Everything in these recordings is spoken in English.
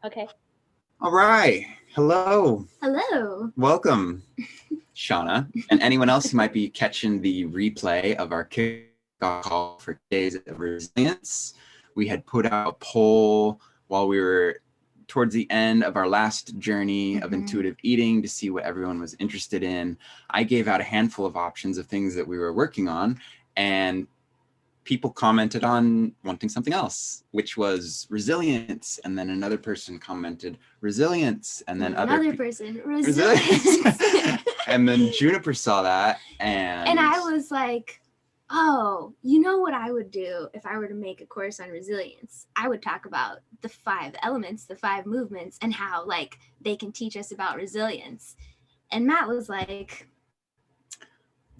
Okay. All right. Hello. Hello. Welcome, Shauna, and anyone else who might be catching the replay of our kickoff call for Days of Resilience. We had put out a poll while we were towards the end of our last journey of intuitive eating to see what everyone was interested in. I gave out a handful of options of things that we were working on, and people commented on wanting something else, which was resilience. And then another person commented resilience. And then another person, resilience. And then Juniper saw that. And I was like, oh, you know what I would do if I were to make a course on resilience? I would talk about the 5 elements, the 5 movements, and how like they can teach us about resilience. And Matt was like,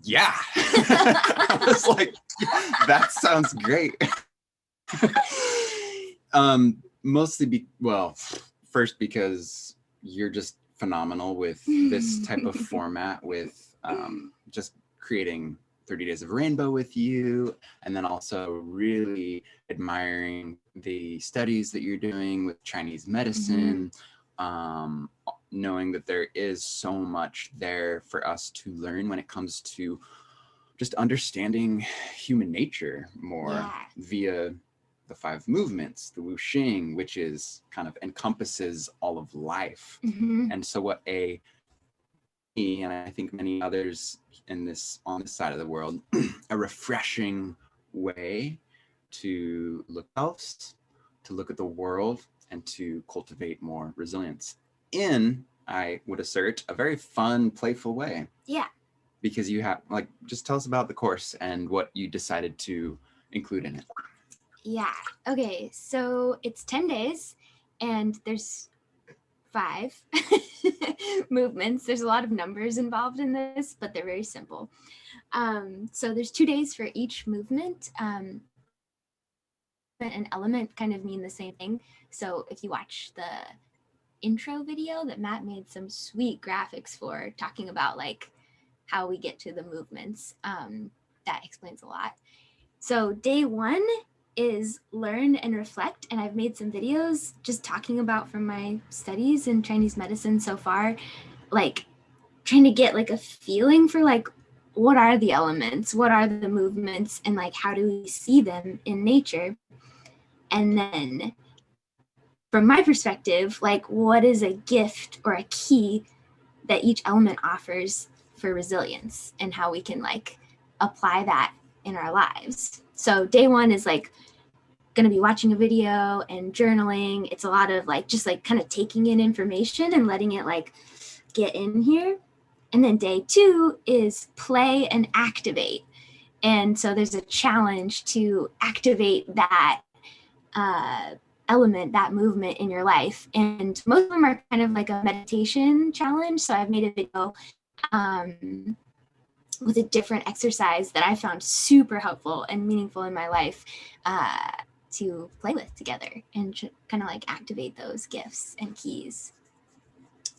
yeah. I was like, that sounds great. Mostly first because you're just phenomenal with this type of format, with just creating 30 Days of Rainbow with you, and then also really admiring the studies that you're doing with Chinese medicine, knowing that there is so much there for us to learn when it comes to just understanding human nature more via the 5 movements, the wuxing, which is kind of encompasses all of life. And so what and I think many others on this side of the world, a refreshing way to look at ourselves, to look at the world, and to cultivate more resilience in, I would assert, a very fun, playful way. Yeah. Because you have, just tell us about the course and what you decided to include in it. Yeah. Okay. So it's 10 days and there's 5 movements. There's a lot of numbers involved in this, but they're very simple. So there's 2 days for each movement. And element kind of mean the same thing. So if you watch the intro video that Matt made some sweet graphics for, talking about like how we get to the movements, that explains a lot. So day 1 is learn and reflect, and I've made some videos just talking about from my studies in Chinese medicine so far, like trying to get like a feeling for like what are the elements, what are the movements, and like how do we see them in nature. And then from my perspective, like what is a gift or a key that each element offers for resilience, and how we can like apply that in our lives. So day 1 is like going to be watching a video and journaling. It's a lot of like just like kind of taking in information and letting it like get in here. And then day 2 is play and activate. And so there's a challenge to activate that element, that movement in your life. And most of them are kind of like a meditation challenge. So I've made a video with a different exercise that I found super helpful and meaningful in my life to play with together and kind of like activate those gifts and keys.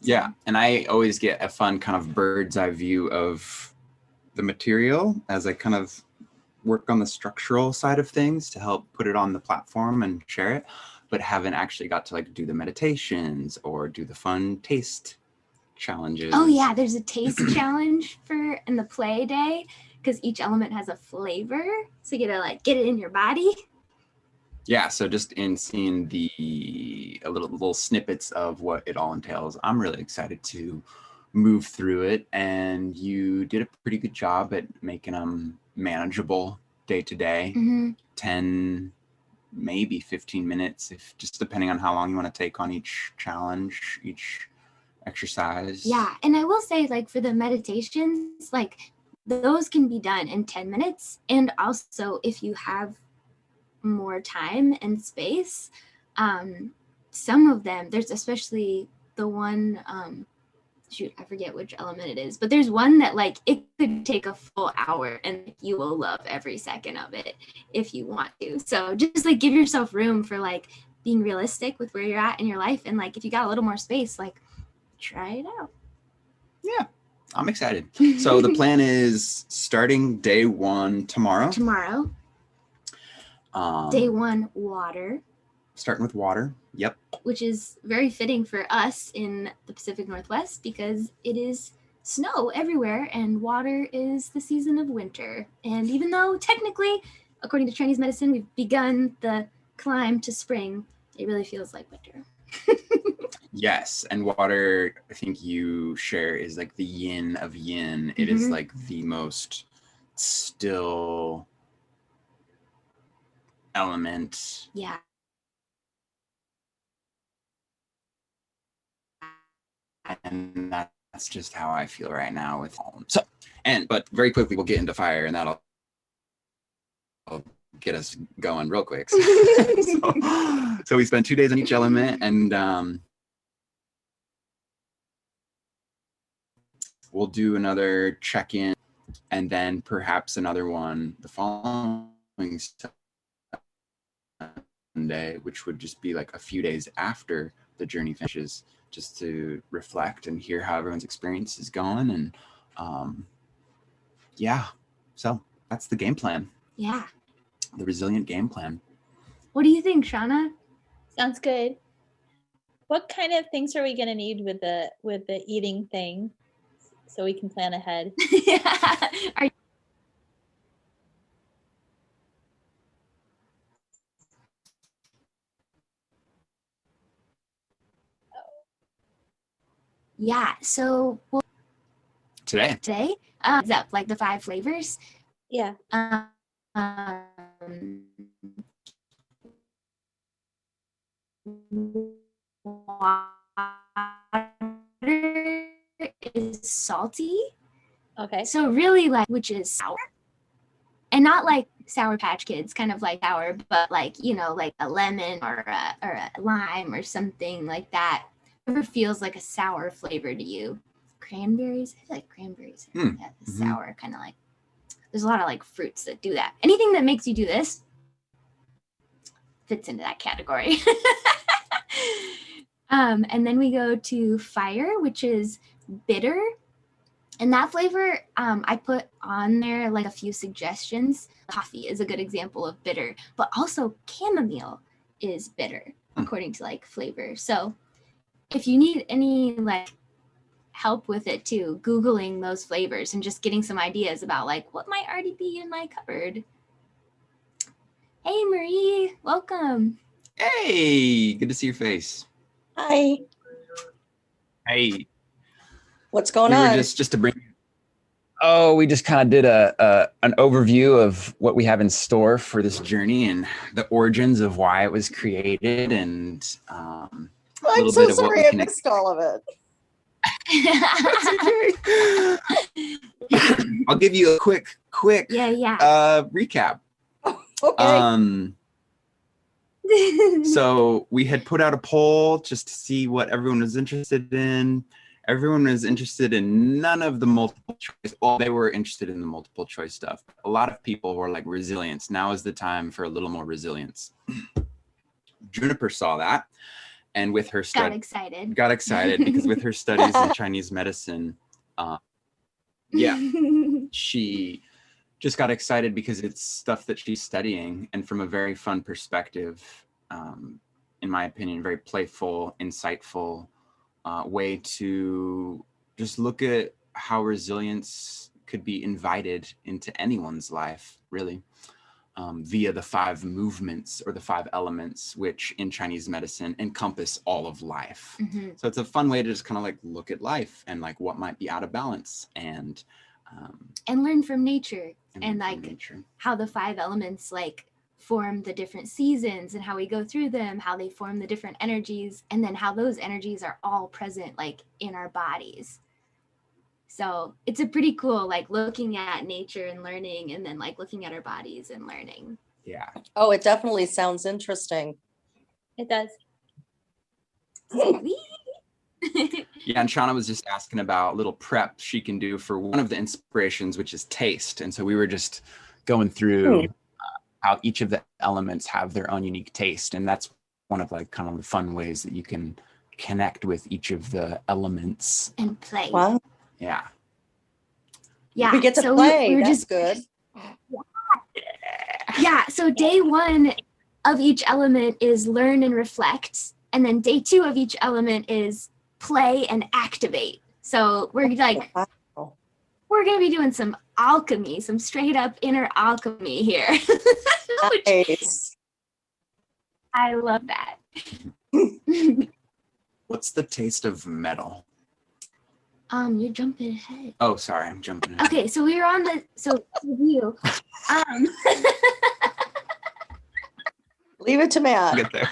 Yeah, and I always get a fun kind of bird's eye view of the material as I kind of work on the structural side of things to help put it on the platform and share it, but haven't actually got to like do the meditations or do the fun taste challenges. Oh yeah, there's a taste challenge in the play day, because each element has a flavor, so you get to like get it in your body. Yeah, so just in seeing the little snippets of what it all entails, I'm really excited to move through it. And you did a pretty good job at making them manageable day to day. 10, maybe 15 minutes, if just depending on how long you want to take on each challenge, each exercise. Yeah, and I will say, like for the meditations, like those can be done in 10 minutes. And also if you have more time and space, some of them, there's especially the one, I forget which element it is, but there's one that like it could take a full hour and you will love every second of it if you want to. So just like give yourself room for like being realistic with where you're at in your life, and like if you got a little more space, like try it out. Yeah, I'm excited. So the plan is starting day 1 tomorrow. Day 1, water. starting with water. Yep. Which is very fitting for us in the Pacific Northwest because it is snow everywhere and water is the season of winter. And even though technically, according to Chinese medicine, we've begun the climb to spring, it really feels like winter. Yes, and water, I think you share, is like the yin of yin. It is like the most still element. Yeah. And that's just how I feel right now with home. So, but very quickly we'll get into fire, and that'll get us going real quick. So we spent 2 days on each element, and we'll do another check-in, and then perhaps another one the following Sunday, which would just be like a few days after the journey finishes, just to reflect and hear how everyone's experience is going. And yeah, so that's the game plan. Yeah. The resilient game plan. What do you think, Shauna? Sounds good. What kind of things are we going to need with the eating thing so we can plan ahead? Yeah. Yeah, so today is that like the 5 flavors? Yeah. Water is salty. Okay. So really like, which is sour. And not like Sour Patch Kids, kind of like sour, but like, you know, like a lemon or a lime or something like that. Whatever feels like a sour flavor to you. Cranberries, I feel like cranberries have the sour kind of like, there's a lot of like fruits that do that. Anything that makes you do this fits into that category. And then we go to fire, which is bitter. And that flavor, I put on there like a few suggestions. Coffee is a good example of bitter, but also chamomile is bitter according to like flavor. So if you need any like help with it too, Googling those flavors and just getting some ideas about like what might already be in my cupboard. Hey Marie, welcome. Hey, good to see your face. Hi. Hey. What's going on? We were just to bring. Oh, we just kind of did an overview of what we have in store for this journey and the origins of why it was created, and I'm so sorry I missed all of it. Okay. I'll give you a quick recap. Okay. So we had put out a poll just to see what everyone was interested in. Everyone was interested in none of the multiple choice. Well, they were interested in the multiple choice stuff. A lot of people were like, resilience. Now is the time for a little more resilience. Juniper saw that, and with her got excited because with her studies in Chinese medicine, she just got excited because it's stuff that she's studying, and from a very fun perspective, in my opinion, very playful, insightful way to just look at how resilience could be invited into anyone's life, really, via the 5 movements or the 5 elements, which in Chinese medicine encompass all of life. So it's a fun way to just kind of like look at life and like what might be out of balance, and learn from nature, and like how the 5 elements like form the different seasons and how we go through them, how they form the different energies, and then how those energies are all present like in our bodies. So it's a pretty cool like looking at nature and learning, and then like looking at our bodies and learning. Yeah. Oh, it definitely sounds interesting. It does. Yeah, and Shauna was just asking about a little prep she can do for one of the inspirations, which is taste. And so we were just going through how each of the elements have their own unique taste. And that's one of like kind of the fun ways that you can connect with each of the elements. And play. Wow. Yeah. Yeah. We get to play. That's good. Yeah. So day 1 of each element is learn and reflect. And then day 2 of each element is play and activate. So we're like, Wow. we're going to be doing some alchemy, some straight up inner alchemy here. Which Nice. I love that. What's the taste of metal? You're jumping ahead. Oh, sorry, I'm jumping ahead. Okay, so we were on the, so review. Leave it to Matt. Get there.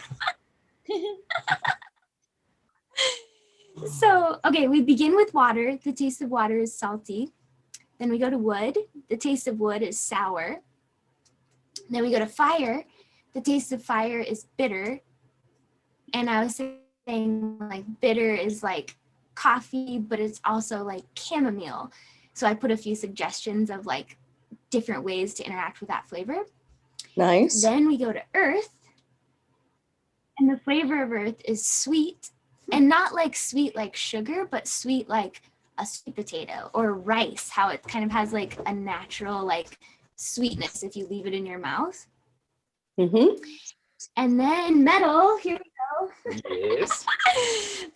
So, okay, we begin with water. The taste of water is salty. Then we go to wood. The taste of wood is sour. Then we go to fire. The taste of fire is bitter. And I was saying like bitter is like coffee, but it's also like chamomile. So I put a few suggestions of like different ways to interact with that flavor. Nice. Then we go to earth. And the flavor of earth is sweet. And not like sweet like sugar, but sweet like a sweet potato or rice, how it kind of has like a natural like sweetness if you leave it in your mouth. Mm-hmm. And then metal, here we go. Yes.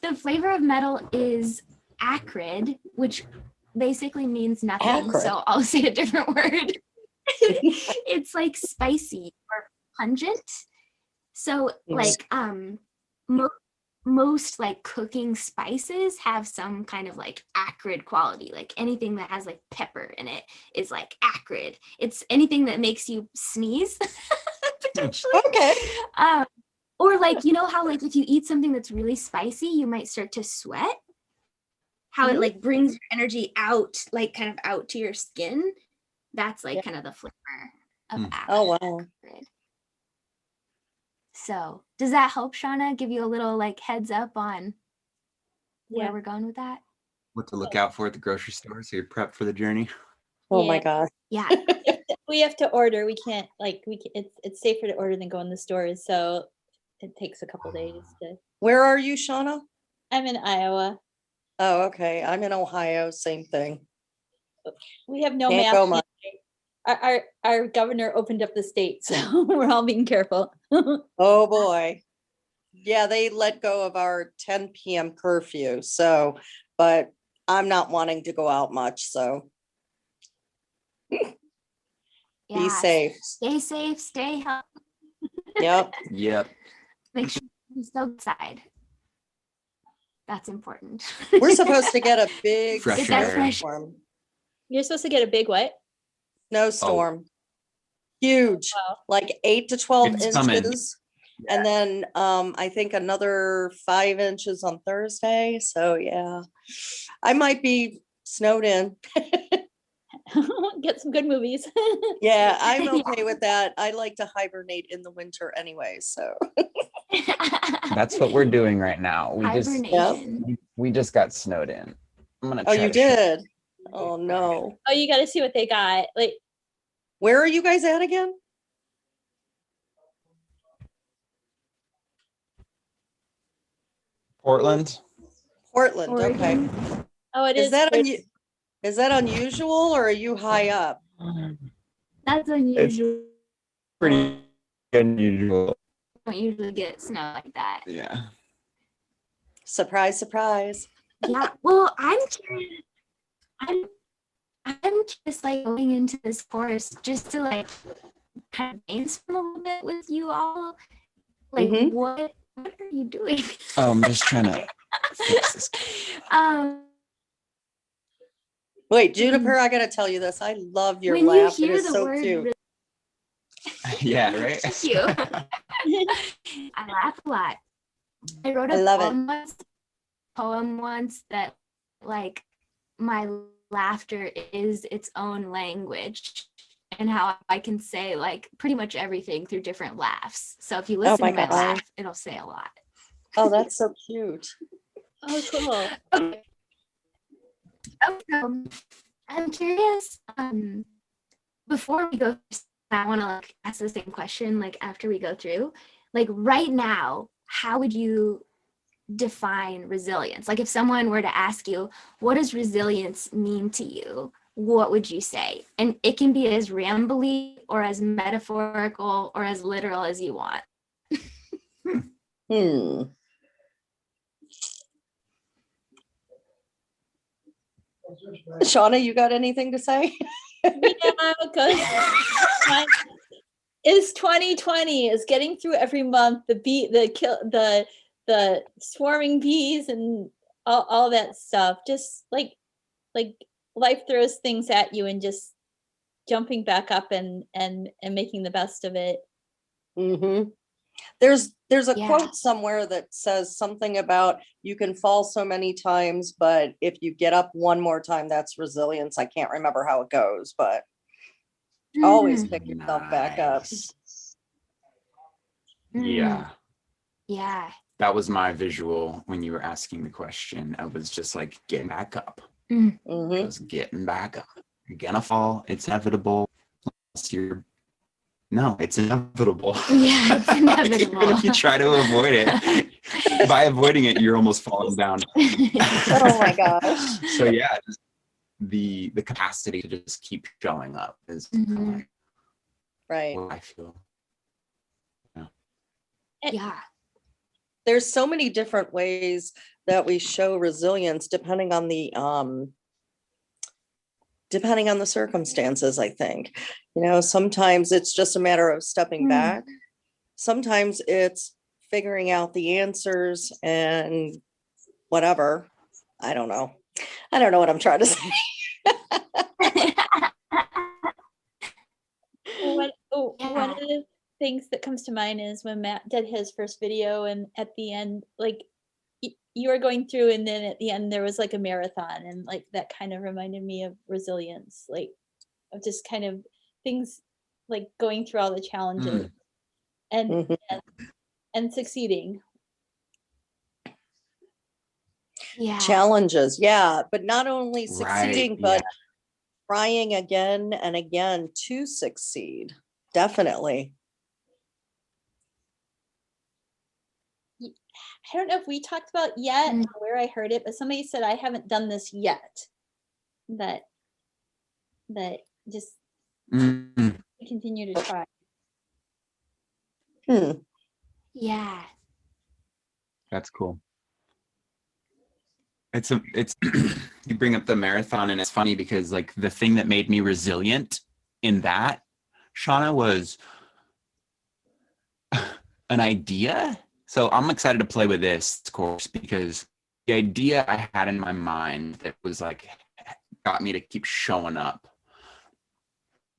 The flavor of metal is acrid, which basically means nothing. Acrid. So I'll say a different word. It's like spicy or pungent. So like most like cooking spices have some kind of like acrid quality. Like anything that has like pepper in it is like acrid. It's anything that makes you sneeze potentially. Okay. Or like, you know how like if you eat something that's really spicy, you might start to sweat? How it like brings your energy out, like kind of out to your skin. That's like kind of the flavor of acrid. Oh, wow. So does that help, Shauna? Give you a little like heads up on where Yeah. we're going with that? What to look out for at the grocery store so you're prepped for the journey. Oh my Yeah. gosh. Yeah. We have to order. We can't it's safer to order than go in the stores. So it takes a couple days to. Where are you, Shauna? I'm in Iowa. Oh, okay. I'm in Ohio. Same thing. We have no Can't mask go much. mandate. Our governor opened up the state, so we're all being careful. Oh boy. Yeah, they let go of our 10 p.m. curfew. So, but I'm not wanting to go out much. So be Yeah. safe. Stay safe, stay healthy. Yep. Yep. Make sure you stay outside. That's important. We're supposed to get a big Fresh Get that air. fresh. snowstorm. You're supposed to get a big what? Snowstorm. Huge. Wow. Like 8 to 12 It's coming. inches. And then I think another 5 inches on Thursday. So yeah, I might be snowed in. Get some good movies. Yeah, I'm okay with that. I like to hibernate in the winter anyway. So That's what we're doing right now. Hibernation. We just got snowed in. I'm gonna. oh, try you to show- did. Oh no. Oh, you got to see what they got. Like, Where are you guys at again? Portland. Portland. Okay. Oregon. oh, it Is that unusual or are you high up? That's unusual. Pretty unusual. Don't usually get snow like that. Yeah. Surprise, surprise. Yeah. Well, I'm curious. I'm just like going into this course just to like kind of brainstorm a little bit with you all. Like, Mhm. what are you doing? Oh, I'm just trying to fix this. Wait, Juniper, I gotta tell you this. I love your when laugh. you It hear is the so word, cute. Yeah, right? thank you. I laugh a lot. I wrote I a love it. poem once that like my laughter is its own language and how I can say like pretty much everything through different laughs. So if you listen my to my God. laugh, it'll say a lot. Oh, that's so cute. Oh, cool. Okay. So I'm curious, before we go, I want to like ask the same question like after we go through, like right now, how would you define resilience? Like if someone were to ask you, what does resilience mean to you? What would you say? And it can be as rambly or as metaphorical or as literal as you want. Shauna, you got anything to say? Yeah, because is 2020 is getting through every month, the swarming bees and all that stuff. Just like life throws things at you and just jumping back up and making the best of it. Mm-hmm. There's a Yeah. quote somewhere that says something about you can fall so many times, but if you get up one more time, that's resilience. I can't remember how it goes, but always pick yourself back up. Nice. Mm. Yeah. Yeah. That was my visual when you were asking the question. I was just like getting back up. Mm-hmm. Just getting back up. You're gonna fall. It's inevitable. No, it's inevitable. Yeah, it's inevitable. Even if you try to avoid it, by avoiding it, you're almost falling down. Oh my gosh. So yeah, just the capacity to just keep showing up is kind of like Right. what I feel. Yeah. There's so many different ways that we show resilience depending on the circumstances, I think. Sometimes it's just a matter of stepping back. Sometimes it's figuring out the answers and whatever. I don't know what I'm trying to say. One of the things that comes to mind is when Matt did his first video, and at the end, like you were going through, and then at the end there was like a marathon, and like that kind of reminded me of resilience, like of just kind of things like going through all the challenges and succeeding. Yeah. Challenges, yeah, but not only succeeding, Right, but trying again and again to succeed. Definitely. I don't know if we talked about yet or where I heard it, but somebody said I haven't done this yet. That just continue to try. Yeah. That's cool. It's you bring up the marathon, and it's funny because like the thing that made me resilient in that, Shauna, was an idea. So I'm excited to play with this course because the idea I had in my mind that was like got me to keep showing up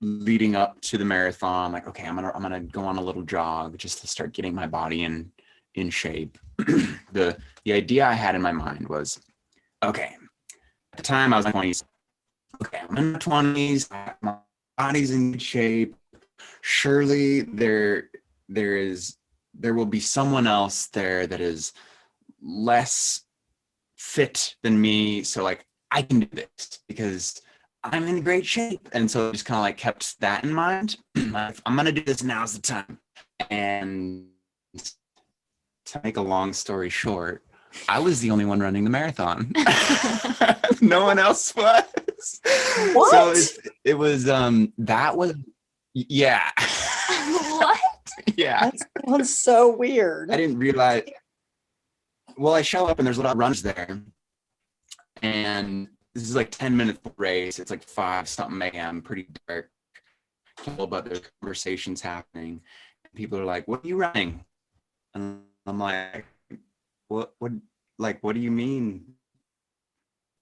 leading up to the marathon. Like, okay, I'm gonna go on a little jog just to start getting my body in shape. The idea I had in my mind was, okay, at the time I was in my 20s. Okay, I'm in my 20s. My body's in good shape. Surely there will be someone else there that is less fit than me. So like I can do this because I'm in great shape. And so I just kind of like kept that in mind. Like, I'm gonna do this, now's the time. And to make a long story short, I was the only one running the marathon. No one else was. What? So it was that was yeah. What? Yeah. That sounds so weird. I didn't realize. Well, I show up and there's a lot of runs there. And this is like 10-minute race. It's like 5-something a.m., pretty dark. But there's conversations happening. People are like, "What are you running?" And I'm like, what do you mean?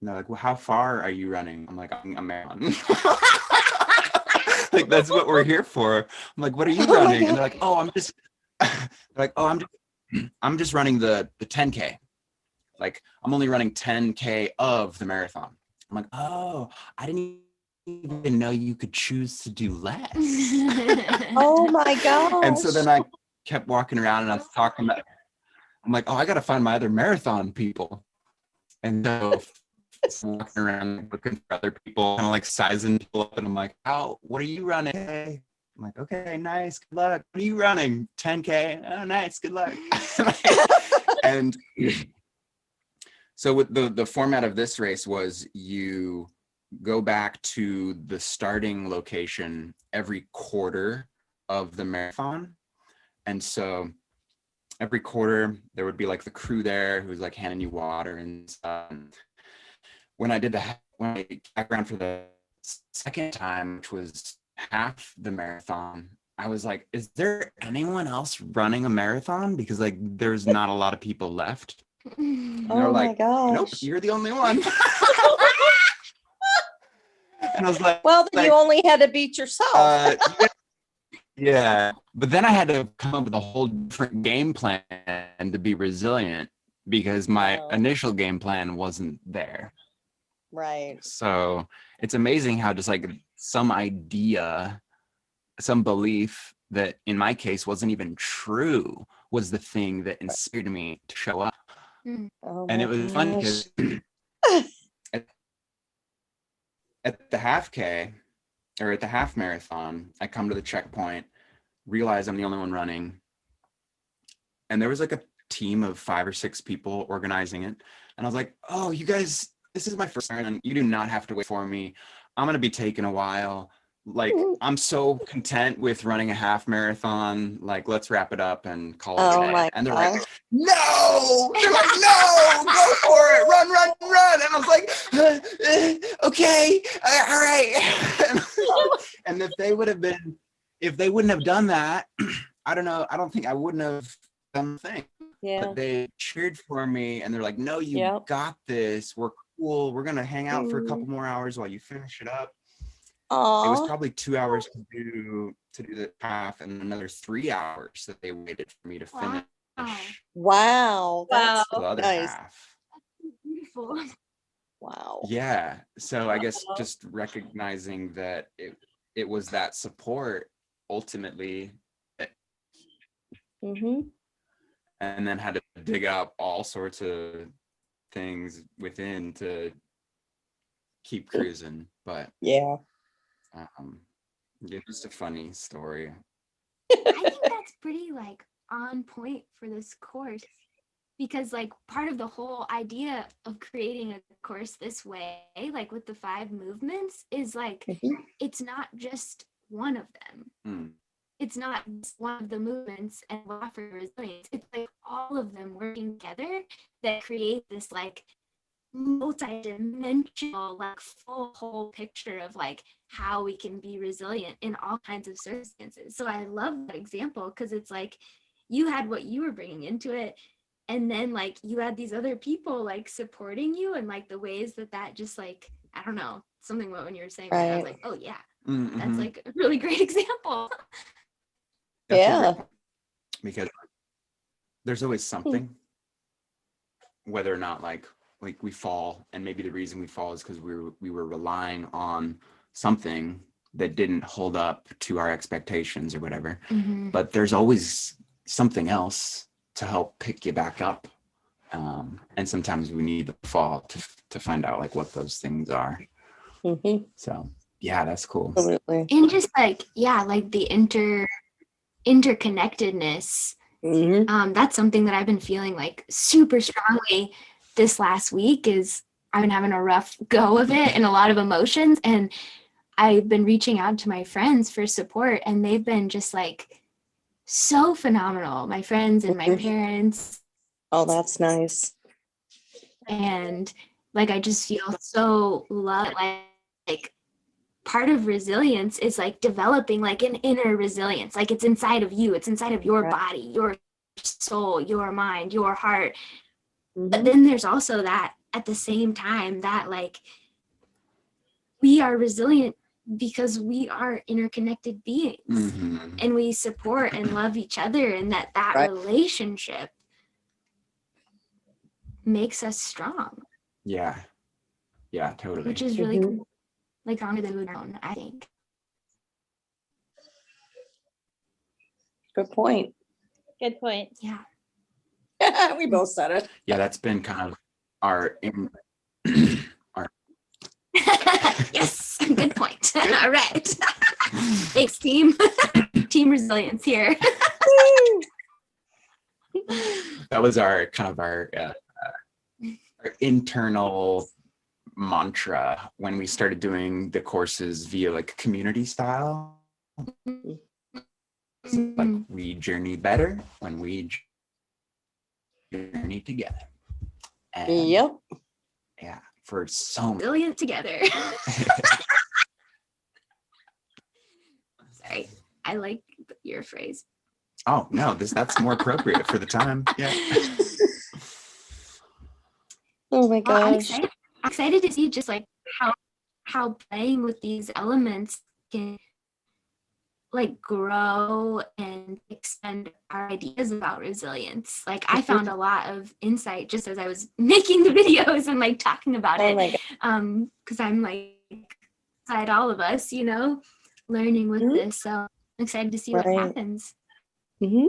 And they're like, well, how far are you running? I'm like, I'm a marathon. Like, that's what we're here for. I'm like, what are you running? And they're like, oh, I'm just I'm just running the 10K. Like, I'm only running 10K of the marathon. I'm like, oh, I didn't even know you could choose to do less. Oh my gosh. And so then I kept walking around and I was talking about, I'm like, oh, I got to find my other marathon people. And so walking around looking for other people, kind of like sizing people up. And I'm like, oh, what are you running? I'm like, okay, nice, good luck. What are you running? 10K? Oh, nice, good luck. And so with the format of this race was you go back to the starting location every quarter of the marathon. And so every quarter there would be like the crew there who's like handing you water and stuff. When I back around for the second time, which was half the marathon, I was like, is there anyone else running a marathon? Because like there's not a lot of people left. And they're Oh my like, nope, gosh. you're the only one. And I was like, Well, then you only had to beat yourself. yeah. But then I had to come up with a whole different game plan to be resilient because my Wow. initial game plan wasn't there. Right. So it's amazing how just like some idea, some belief that in my case wasn't even true was the thing that inspired me to show up. Oh And my it was fun gosh. because at the half K or at the half marathon, I come to the checkpoint, realize I'm the only one running. And there was like a team of 5 or 6 people organizing it. And I was like, oh, you guys, this is my first marathon. You do not have to wait for me. I'm going to be taking a while. Like, I'm so content with running a half marathon. Like, let's wrap it up and call it a Oh day. my And they're gosh. like, no! They're like, no! Go for it! Run, run, run! And I was like, okay, all right. And if they wouldn't have done that, I don't know. I don't think I wouldn't have done the thing. Yeah. But they cheered for me and they're like, no, you Yep. got this. We're cool. We're going to hang out for a couple Mm. more hours while you finish it up. Aw. It was probably 2 hours to do the half and another 3 hours that they waited for me to finish Wow. That's the other nice. half. Beautiful. Wow. Yeah. So I guess Wow. just recognizing that it was that support ultimately, Mm-hmm. and then had to dig up all sorts of things within to keep cruising. But Yeah. it's just a funny story. I think that's pretty like on point for this course, because like part of the whole idea of creating a course this way, like with the 5 movements, is like Mhm. it's not just one of them. Mm. It's not just one of the movements and offer resilience. It's like all of them working together that create this like multi-dimensional, like full whole picture of like how we can be resilient in all kinds of circumstances. So I love that example because it's like you had what you were bringing into it, and then like you had these other people like supporting you, and like the ways that just like, I don't know, something when you were saying that, I was Right. like, oh yeah, Mm-hmm. that's like a really great example. That's a great Yeah. point, because there's always something, whether or not like we fall, and maybe the reason we fall is because we were relying on something that didn't hold up to our expectations or whatever. Mm-hmm. But there's always something else to help pick you back up, and sometimes we need the fall to find out like what those things are. Mm-hmm. So yeah, that's cool. Absolutely. And just like, yeah, like the interconnectedness. Mm-hmm. That's something that I've been feeling like super strongly this last week. Is I've been having a rough go of it and a lot of emotions, and I've been reaching out to my friends for support, and they've been just like so phenomenal, my friends and my Mhm. parents. Oh, that's nice. And like I just feel so loved. Like part of resilience is like developing like an inner resilience. Like it's inside of you, it's inside of your Right. body, your soul, your mind, your heart. But Mhm. then there's also that at the same time that like we are resilient because we are interconnected beings, Mm-hmm. and we support and love each other, and that Right. relationship makes us strong, Yeah, totally. which is really Mhm. cool. Like stronger than we've known, I think. Good point. Good point. Yeah. We both said it. Yeah, that's been kind of our Yes, good point. All right. Thanks, team. Team resilience here. that was our kind of our internal mantra when we started doing the courses via like community style. Like we journey better when we journey together. And Yep. yeah, for so many. Brilliant together. Sorry, I like your phrase. Oh no, that's more appropriate for the time. Yeah. Oh my Well, I'm gosh. excited to see just like how playing with these elements can like grow and extend our ideas about resilience. Like I found a lot of insight just as I was making the videos and like talking about Oh my it. Because I'm like inside all of us, you know, learning with this. So I'm excited to see what Right. happens. Mhm.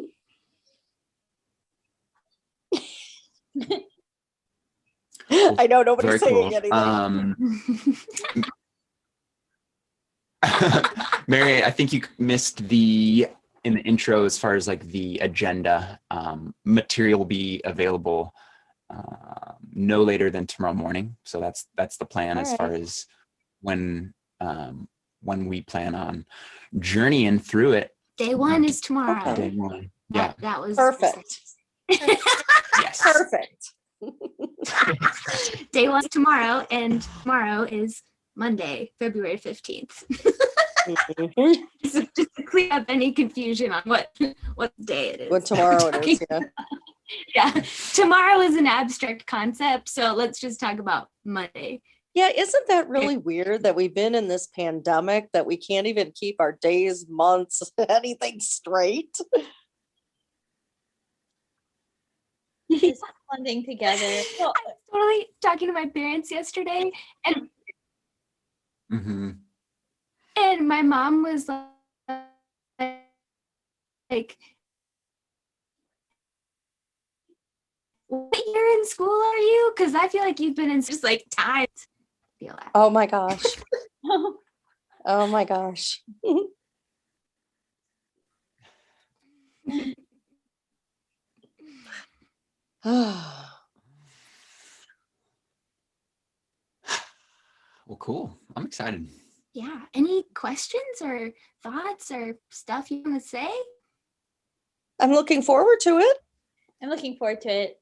I know Very nobody's saying cool. anything. Mary, I think you missed in the intro as far as like the agenda. Material will be available no later than tomorrow morning. So that's the plan All as right. far as when we plan on journeying through it. Day one is tomorrow. Okay. Day one. Yeah. That was Perfect. Yes. Perfect. Day one is tomorrow, and tomorrow is Monday, February 15th. Mhm. Just to clear up any confusion on what day it is. What tomorrow it is, yeah. Yeah, tomorrow is an abstract concept, so let's just talk about Monday. Yeah, isn't that really weird that we've been in this pandemic that we can't even keep our days, months, anything straight? Just blending together. Well, I was totally talking to my parents yesterday, and Mm-hmm. and my mom was like, what year in school are you? Because I feel like you've been in just like time. Feel that. Oh my gosh. Oh my gosh. Well, cool. I'm excited. Yeah. Any questions or thoughts or stuff you want to say? I'm looking forward to it. I'm looking forward to it.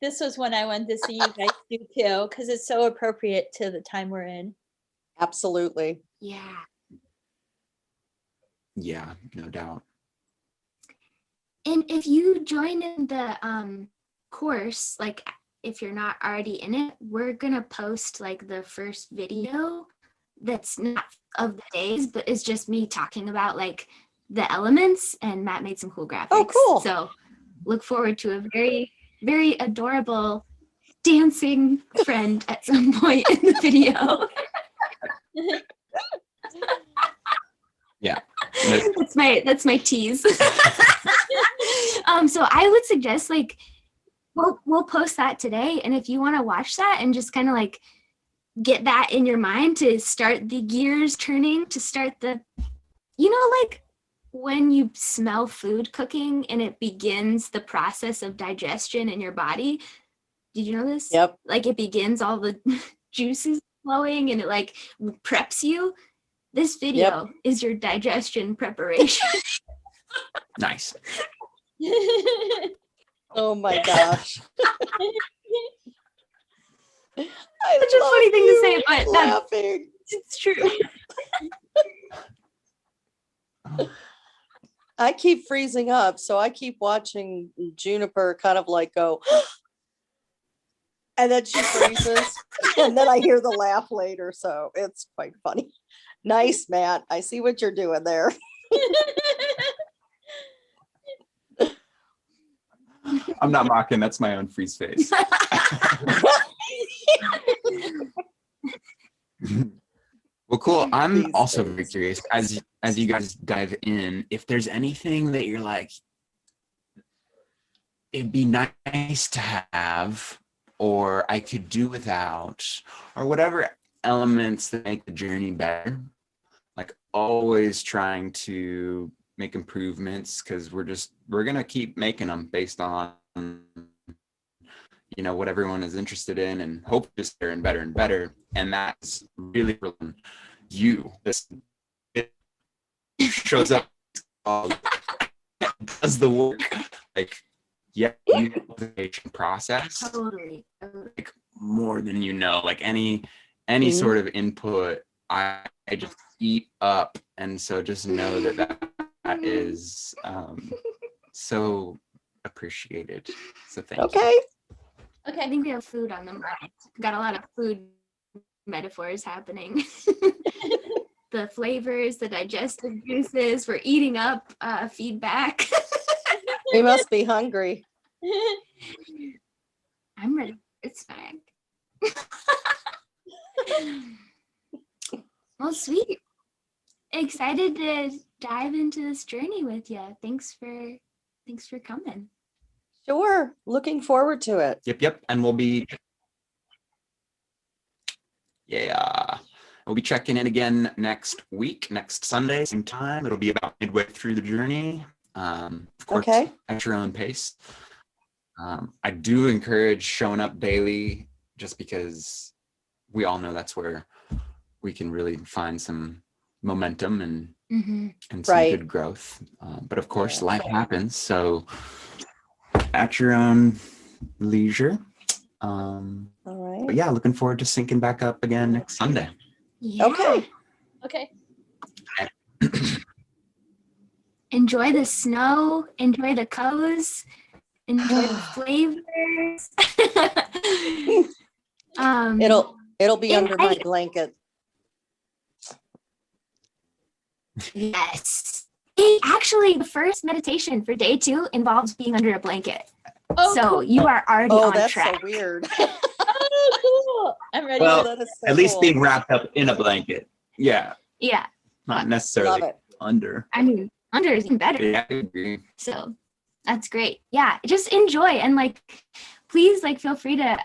This was one I wanted to see you guys do too, because it's so appropriate to the time we're in. Absolutely. Yeah. Yeah, no doubt. And if you join in the course, like if you're not already in it, we're gonna post like the first video that's not of the days, but it's just me talking about like the elements, and Matt made some cool graphics. Oh, cool. So look forward to a very, very adorable dancing friend at some point in the video. Yeah. That's my tease. So I would suggest like we'll post that today, and if you want to watch that and just kind of like get that in your mind to start the gears turning, to start the, you know, like when you smell food cooking and it begins the process of digestion in your body. Did you know this? Yep. Like it begins all the juices flowing and it like preps you. This video is your digestion preparation. Nice. Oh my gosh. Such a funny thing to say, but laughing. It's true. I keep freezing up, so I keep watching Juniper kind of like go, and then she freezes, and then I hear the laugh later, so it's quite funny. Nice, Matt. I see what you're doing there. I'm not mocking. That's my own freeze face. Well, cool. I'm These also days. very curious as you guys dive in, if there's anything that you're like, it'd be nice to have, or I could do without, or whatever elements that make the journey better. Like always trying to make improvements, because we're gonna keep making them based on, you know, what everyone is interested in, and hope just better and better and better. And that's really you. This it shows up, does the work. Like yeah, the process Totally. like more than you know. Like any Mhm. sort of input, I just eat up, and so just know that is so appreciated. So thank you. Okay. Okay, I think we have food on the mind. Got a lot of food metaphors happening. The flavors, the digestive juices, we're eating up feedback. We must be hungry. I'm ready for a snack. Well, sweet. Excited to dive into this journey with you. Thanks for coming. Sure. Looking forward to it. Yep. And we'll be checking in again next week, next Sunday, same time. It'll be about midway through the journey. Of course, Okay. at your own pace. I do encourage showing up daily, just because we all know that's where we can really find some momentum and some Right. good growth. But of course, life happens. So at your own leisure. All right. But yeah, looking forward to syncing back up again next Sunday. Yeah. Okay. Okay. Enjoy the snow, enjoy the cows, enjoy the flavors. It'll be under my blanket. Yes. Actually, the first meditation for day 2 involves being under a blanket. Oh, So cool. you are already Oh, on that's track. so weird. Oh, cool. I'm ready. Well, that is so At least cool. being wrapped up in a blanket. Yeah, Yeah. not necessarily Love it. under. I mean, under is even better. Yeah, I agree. So that's great. Yeah. Just enjoy and like, please like feel free to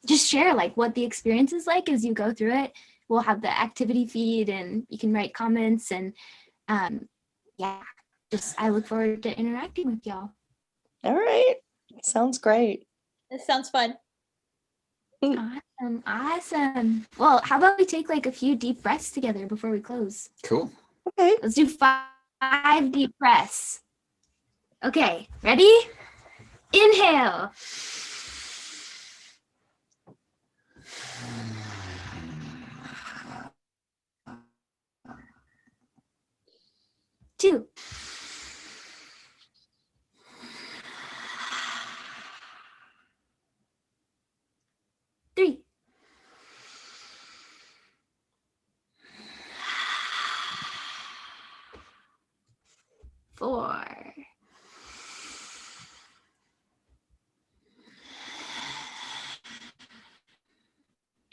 just share like what the experience is like as you go through it. We'll have the activity feed and you can write comments and yeah, just I look forward to interacting with y'all. All right. Sounds great. This sounds fun. Awesome. Well, how about we take like a few deep breaths together before we close? Cool. Okay. Let's do 5 deep breaths. Okay, ready? Inhale. Two. Three. Four.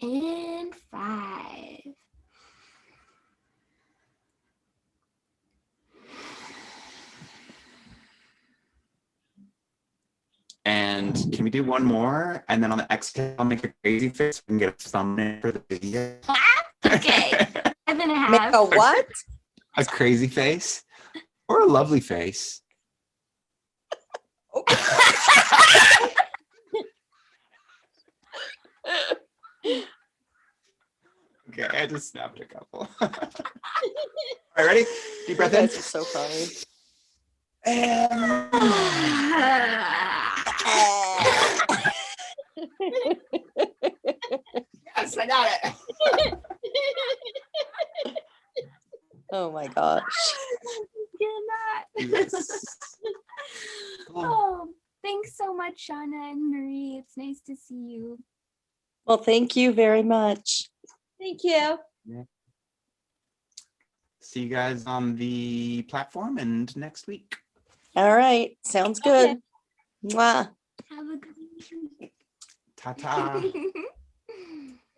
And 5. And can we do one more? And then on the exhale, I'll make a crazy face. We can get a thumbnail for the video. Okay. 5.5. Make a what? A crazy face or a lovely face. Okay, I just snapped a couple. All right, ready? Deep breath in. That's so funny. Yes, I got it. Oh my gosh. Yes. Oh, thanks so much, Shauna and Marie. It's nice to see you. Well, thank you very much. Thank you. See you guys on the platform and next week. All right. Sounds good. Okay. Mwah. Have a good week. Ta-ta.